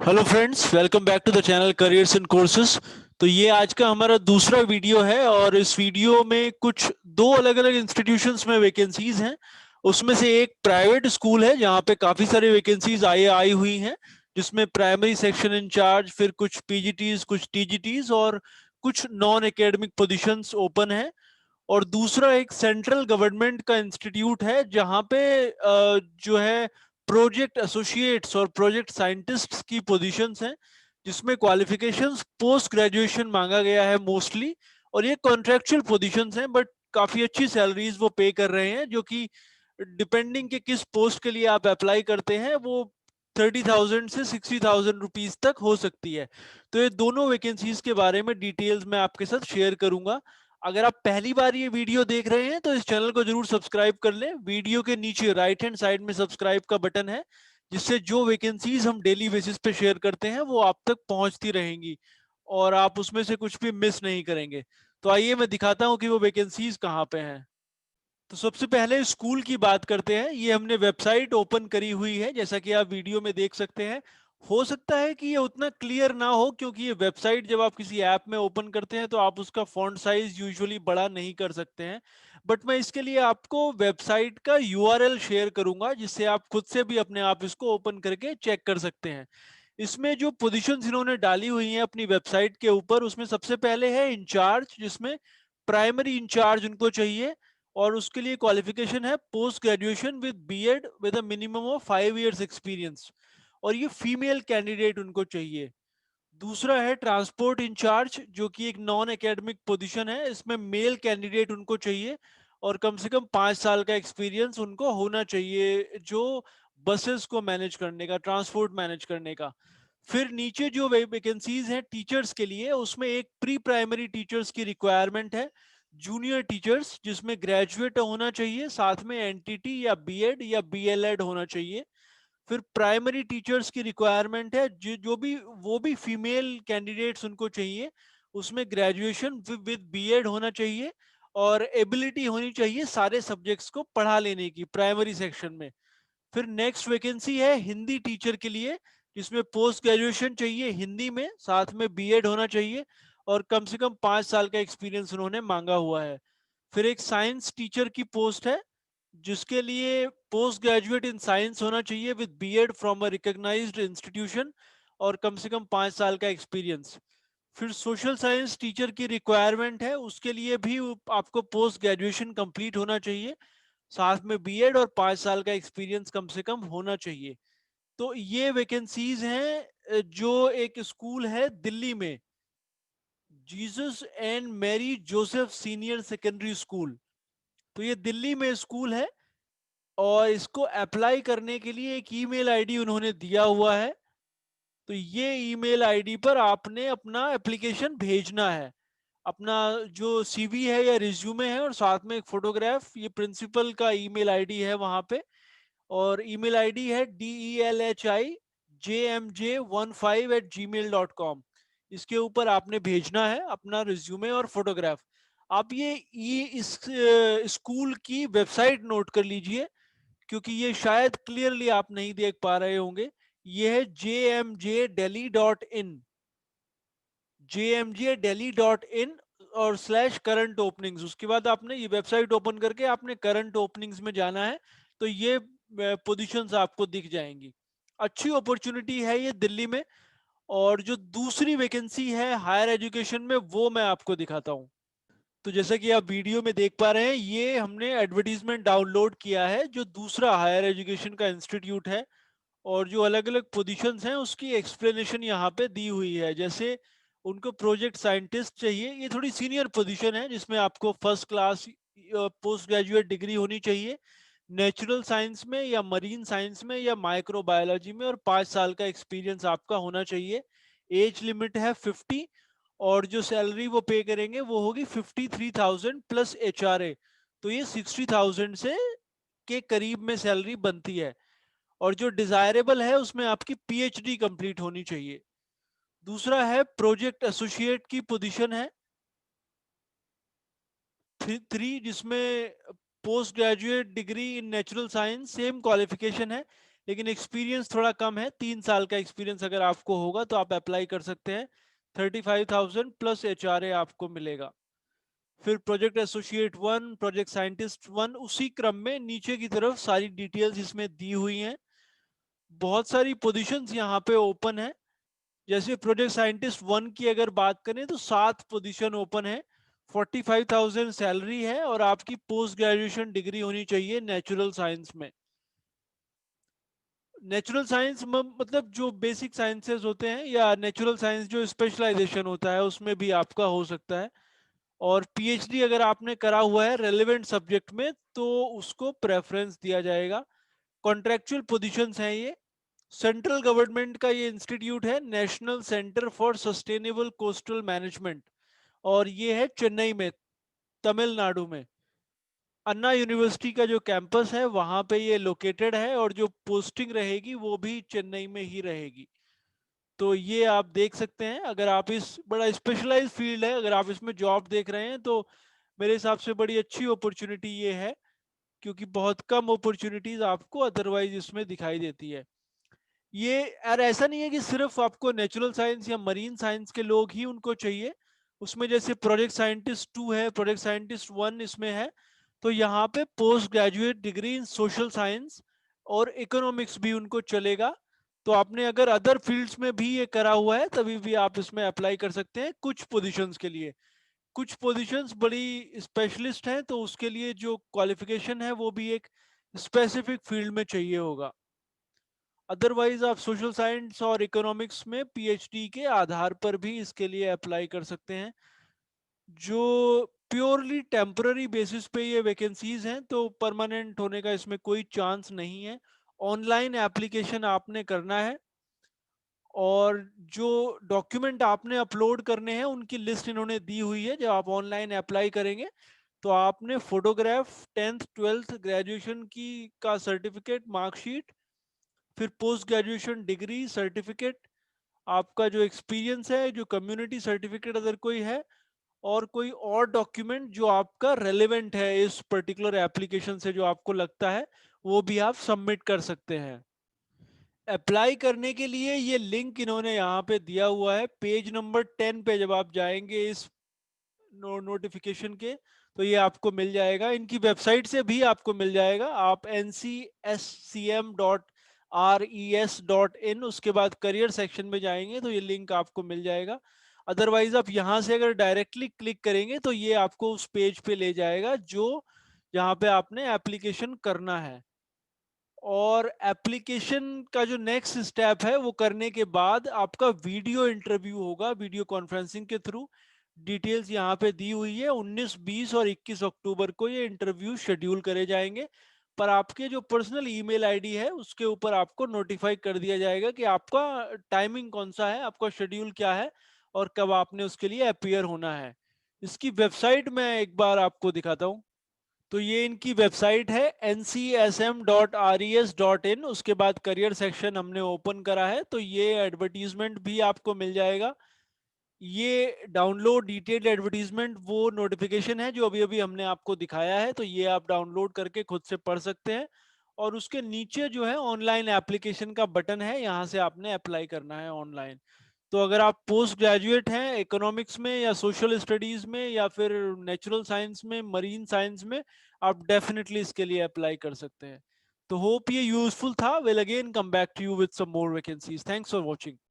Hello friends, welcome back to the channel careers and courses. तो ये आज का हमारा दूसरा वीडियो है और इस वीडियो में कुछ दो अलग अलग इंस्टीट्यूशंस में वैकेंसीज हैं। उसमें से एक प्राइवेट स्कूल है जहाँ पे काफ़ी सारी वैकेंसीज आई हुई हैं, जिसमें प्राइमरी सेक्शन इंचार्ज, फिर कुछ पीजीटीज, कुछ टीजीटीज और कुछ नॉन एकेडमिक पोजीशंस ओपन है। और दूसरा एक सेंट्रल गवर्नमेंट का इंस्टीट्यूट है जहाँ पे जो है प्रोजेक्ट एसोसिएट्स और प्रोजेक्ट साइंटिस्ट्स की पोजीशंस हैं, जिसमें क्वालिफिकेशंस पोस्ट ग्रेजुएशन मांगा गया है मोस्टली। और ये कॉन्ट्रेक्चुअल पोजीशंस हैं, बट काफ़ी अच्छी सैलरीज वो पे कर रहे हैं, जो कि डिपेंडिंग के किस पोस्ट के लिए आप अप्लाई करते हैं वो 30,000 से 60,000 रुपीज तक हो सकती है। तो ये दोनों वैकेंसीज के बारे में डिटेल्स मैं आपके साथ शेयर करूंगा। अगर आप पहली बार ये वीडियो देख रहे हैं तो इस चैनल को जरूर सब्सक्राइब कर लें। वीडियो के नीचे राइट हैंड साइड में सब्सक्राइब का बटन है, जिससे जो वैकेंसीज हम डेली बेसिस पे शेयर करते हैं वो आप तक पहुंचती रहेंगी और आप उसमें से कुछ भी मिस नहीं करेंगे। तो आइए मैं दिखाता हूं कि वो वैकेंसीज कहाँ पे हैं। तो सबसे पहले स्कूल की बात करते हैं। ये हमने वेबसाइट ओपन करी हुई है, जैसा कि आप वीडियो में देख सकते हैं। हो सकता है कि ये उतना क्लियर ना हो, क्योंकि ये वेबसाइट जब आप किसी ऐप में ओपन करते हैं तो आप उसका फॉन्ट साइज यूजुअली बड़ा नहीं कर सकते हैं। बट मैं इसके लिए आपको वेबसाइट का यूआरएल शेयर करूंगा, जिससे आप खुद से भी अपने आप इसको ओपन करके चेक कर सकते हैं। इसमें जो पोजीशंस इन्होंने डाली हुई हैं अपनी वेबसाइट के ऊपर, उसमें सबसे पहले है इंचार्ज, जिसमें प्राइमरी इंचार्ज उनको चाहिए। और उसके लिए क्वालिफिकेशन है post graduation with BEd with a minimum of 5 years experience, और ये फीमेल कैंडिडेट उनको चाहिए। दूसरा है ट्रांसपोर्ट इंचार्ज, जो कि एक नॉन एकेडमिक पोजीशन है। इसमें मेल कैंडिडेट उनको चाहिए और कम से कम 5 साल का एक्सपीरियंस उनको होना चाहिए, जो बसेस को मैनेज करने का, ट्रांसपोर्ट मैनेज करने का। फिर नीचे जो वैकेंसीज हैं टीचर्स के लिए, उसमें एक प्री प्राइमरी टीचर्स की रिक्वायरमेंट है, जूनियर टीचर्स, जिसमें ग्रेजुएट होना चाहिए, साथ में एनटीटी या बीएड या बीएलएड होना चाहिए। फिर प्राइमरी टीचर्स की रिक्वायरमेंट है, जो भी वो भी फीमेल कैंडिडेट्स उनको चाहिए। उसमें ग्रेजुएशन विद बीएड होना चाहिए और एबिलिटी होनी चाहिए सारे सब्जेक्ट्स को पढ़ा लेने की प्राइमरी सेक्शन में। फिर नेक्स्ट वैकेंसी है हिंदी टीचर के लिए, जिसमें पोस्ट ग्रेजुएशन चाहिए हिंदी में, साथ में बीएड होना चाहिए और कम से कम 5 साल का एक्सपीरियंस उन्होंने मांगा हुआ है। फिर एक साइंस टीचर की पोस्ट है, जिसके लिए पोस्ट ग्रेजुएट इन साइंस होना चाहिए with BEd from a recognized institution और कम से कम 5 साल का एक्सपीरियंस। फिर सोशल साइंस टीचर की रिक्वायरमेंट है, उसके लिए भी आपको पोस्ट ग्रेजुएशन कंप्लीट होना चाहिए, साथ में बीएड और 5 साल का एक्सपीरियंस कम से कम होना चाहिए। तो ये वैकेंसीज हैं जो एक स्कूल है दिल्ली में, Jesus and Mary Joseph senior secondary school. तो ये दिल्ली में स्कूल है और इसको अप्लाई करने के लिए एक ईमेल आईडी उन्होंने दिया हुआ है। तो ये ईमेल आईडी पर आपने अपना एप्लीकेशन भेजना है, अपना जो सीवी है या रिज्यूमे है और साथ में एक फोटोग्राफ। ये प्रिंसिपल का ईमेल आईडी है वहां पे, और ईमेल आईडी है DELHIJMJ15@gmail.com। इसके ऊपर आपने भेजना है अपना रिज्यूमे और फोटोग्राफ। आप ये इस स्कूल की वेबसाइट नोट कर लीजिए, क्योंकि ये शायद क्लियरली आप नहीं देख पा रहे होंगे। ये है jmjdelhi.in, jmjdelhi.in और /करंट ओपनिंग्स। उसके बाद आपने ये वेबसाइट ओपन करके आपने करंट ओपनिंग्स में जाना है, तो ये पोजीशंस आपको दिख जाएंगी। अच्छी अपॉर्चुनिटी है ये दिल्ली में। और जो दूसरी वैकेंसी है हायर एजुकेशन में, वो मैं आपको दिखाता हूँ। तो जैसा कि आप वीडियो में देख पा रहे हैं, ये हमने एडवर्टीजमेंट डाउनलोड किया है, जो दूसरा हायर एजुकेशन का इंस्टीट्यूट है। और जो अलग अलग पोजीशंस हैं उसकी एक्सप्लेनेशन यहाँ पे दी हुई है। जैसे उनको प्रोजेक्ट साइंटिस्ट चाहिए, ये थोड़ी सीनियर पोजीशन है, जिसमें आपको first class post graduate degree होनी चाहिए नेचुरल साइंस में या मरीन साइंस में या माइक्रोबायोलॉजी में, और 5 साल का एक्सपीरियंस आपका होना चाहिए। एज लिमिट है 50, और जो सैलरी वो पे करेंगे वो होगी 53,000 प्लस एचआरए। तो ये 60,000 से के करीब में सैलरी बनती है। और जो डिजायरेबल है उसमें आपकी पीएचडी कंप्लीट होनी चाहिए। दूसरा है प्रोजेक्ट एसोसिएट की पोजीशन है 3, जिसमें post graduate degree in natural science, same qualification है, लेकिन एक्सपीरियंस थोड़ा कम है, 3 साल का एक्सपीरियंस अगर आपको होगा तो आप अप्लाई कर सकते हैं। 35,000 प्लस HRA आपको मिलेगा। फिर प्रोजेक्ट एसोसिएट 1, प्रोजेक्ट साइंटिस्ट 1, उसी क्रम में नीचे की तरफ सारी डिटेल्स इसमें दी हुई हैं। बहुत सारी पोजीशंस यहाँ पे ओपन है। जैसे प्रोजेक्ट साइंटिस्ट 1 की अगर बात करें तो 7 पोजीशन ओपन है, 45,000 सैलरी है और आपकी पोस्ट ग्रेजुएशन डिग्री होनी चाहिए नेचुरल साइंस में। नेचुरल साइंस मतलब जो बेसिक साइंसेस होते हैं या नेचुरल साइंस जो स्पेशलाइजेशन होता है उसमें भी आपका हो सकता है। और पीएचडी अगर आपने करा हुआ है रेलेवेंट सब्जेक्ट में तो उसको प्रेफरेंस दिया जाएगा। कॉन्ट्रेक्चुअल पोजीशंस हैं ये। सेंट्रल गवर्नमेंट का ये इंस्टीट्यूट है, national centre for sustainable coastal management, और ये है चेन्नई में, तमिलनाडु में। अन्ना यूनिवर्सिटी का जो कैंपस है वहां पे ये लोकेटेड है और जो पोस्टिंग रहेगी वो भी चेन्नई में ही रहेगी। तो ये आप देख सकते हैं, अगर आप इस बड़ा स्पेशलाइज फील्ड है, अगर आप इसमें जॉब देख रहे हैं तो मेरे हिसाब से बड़ी अच्छी अपॉर्चुनिटी ये है, क्योंकि बहुत कम अपॉर्चुनिटीज आपको अदरवाइज इसमें दिखाई देती है। ये यार ऐसा नहीं है कि सिर्फ आपको नेचुरल साइंस या मरीन साइंस के लोग ही उनको चाहिए। उसमें जैसे प्रोजेक्ट साइंटिस्ट 2 है, प्रोजेक्ट साइंटिस्ट 1 इसमें है, तो यहाँ पे post graduate degree in social science और इकोनॉमिक्स भी उनको चलेगा। तो आपने अगर अदर फील्ड्स में भी ये करा हुआ है तभी भी आप इसमें अप्लाई कर सकते हैं कुछ पोजीशंस के लिए। कुछ पोजीशंस बड़ी स्पेशलिस्ट हैं तो उसके लिए जो क्वालिफिकेशन है वो भी एक स्पेसिफिक फील्ड में चाहिए होगा। अदरवाइज आप सोशल साइंस और इकोनॉमिक्स में पीएचडी के आधार पर भी इसके लिए अप्लाई कर सकते हैं। जो प्योरली टेम्पररी बेसिस पे ये वैकेंसीज हैं तो परमानेंट होने का इसमें कोई चांस नहीं है। ऑनलाइन एप्लीकेशन आपने करना है और जो डॉक्यूमेंट आपने अपलोड करने हैं उनकी लिस्ट इन्होंने दी हुई है। जब आप ऑनलाइन अप्लाई करेंगे तो आपने फोटोग्राफ, 10th 12th ग्रेजुएशन की का सर्टिफिकेट, मार्कशीट, फिर पोस्ट ग्रेजुएशन डिग्री सर्टिफिकेट, आपका जो एक्सपीरियंस है, जो कम्युनिटी सर्टिफिकेट अगर कोई है, और कोई और डॉक्यूमेंट जो आपका रेलेवेंट है इस पर्टिकुलर एप्लीकेशन से जो आपको लगता है, वो भी आप सबमिट कर सकते हैं। अप्लाई करने के लिए ये लिंक इन्होंने यहाँ पे दिया हुआ है, पेज नंबर 10 पे जब आप जाएंगे इस नोटिफिकेशन के तो ये आपको मिल जाएगा। इनकी वेबसाइट से भी आपको मिल जाएगा। आप ncscm.res.in उसके बाद करियर सेक्शन में जाएंगे तो ये लिंक आपको मिल जाएगा। अदरवाइज आप यहाँ से अगर डायरेक्टली क्लिक करेंगे तो ये आपको उस पेज पे ले जाएगा जो जहाँ पे आपने एप्लीकेशन करना है। और एप्लीकेशन का जो नेक्स्ट स्टेप है वो करने के बाद आपका वीडियो इंटरव्यू होगा, वीडियो कॉन्फ्रेंसिंग के थ्रू। डिटेल्स यहाँ पे दी हुई है, 19, 20 और 21 अक्टूबर को ये इंटरव्यू शेड्यूल करे जाएंगे। पर आपके जो पर्सनल ईमेल आईडी है उसके ऊपर आपको नोटिफाई कर दिया जाएगा कि आपका टाइमिंग कौन सा है, आपका शेड्यूल क्या है और कब आपने उसके लिए अपीयर होना है। इसकी वेबसाइट मैं एक बार आपको दिखाता हूँ। तो ये इनकी वेबसाइट है ncsm.res.in, उसके बाद करियर सेक्शन हमने ओपन करा है तो ये एडवर्टीजमेंट भी आपको मिल जाएगा। ये डाउनलोड डिटेल्ड एडवर्टीजमेंट वो नोटिफिकेशन है जो अभी अभी हमने आपको दिखाया है, तो ये आप डाउनलोड करके खुद से पढ़ सकते हैं। और उसके नीचे जो है ऑनलाइन एप्लीकेशन का बटन है, यहाँ से आपने अप्लाई करना है ऑनलाइन। तो अगर आप पोस्ट ग्रेजुएट हैं इकोनॉमिक्स में या सोशल स्टडीज में या फिर नेचुरल साइंस में, मरीन साइंस में, आप डेफिनेटली इसके लिए अप्लाई कर सकते हैं। तो होप ये यूजफुल था। Will again come back to you with some more vacancies. Thanks for watching.